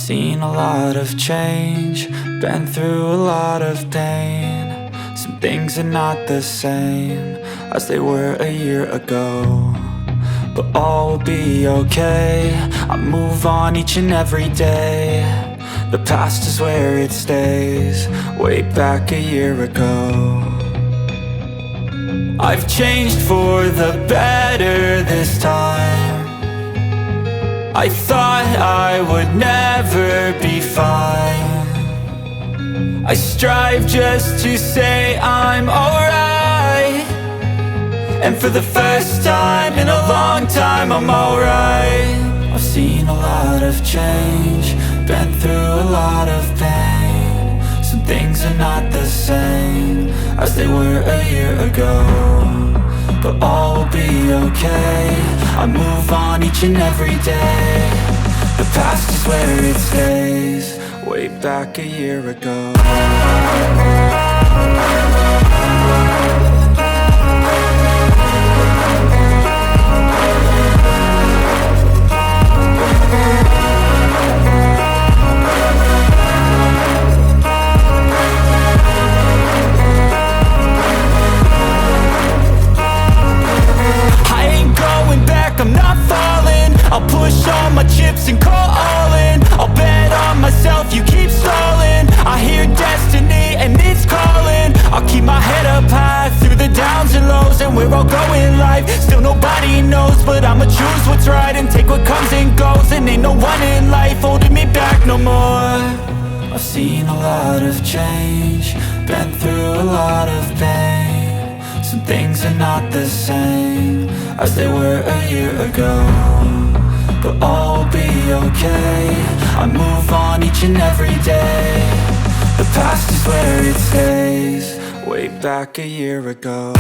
seen a lot of change, been through a lot of pain. Some things are not the same as they were a year ago, but all will be okay. I move on each and every day. The past is where it stays, way back a year ago. I've changed for the better this time. I thought I would never be fine. I strive just to say I'm alright, and for the first time in a long time I'm alright. I've seen a lot of change, been through a lot of pain. Some things are not the same as they were a year ago, but all will be okay. I move on each and every day. The past is where it stays, way back a year ago. I'm not falling, I'll push all my chips and call all in. I'll bet on myself, you keep stalling. I hear destiny and it's calling. I'll keep my head up high through the downs and lows, and we're all going live. Still nobody knows, but I'ma choose what's right and take what comes and goes. And ain't no one in life holding me back no more. I've seen a lot of change, been through a lot of pain. Some things are not the same as they were a year ago, but all will be okay. I move on each and every day. The past is where it stays, way back a year ago.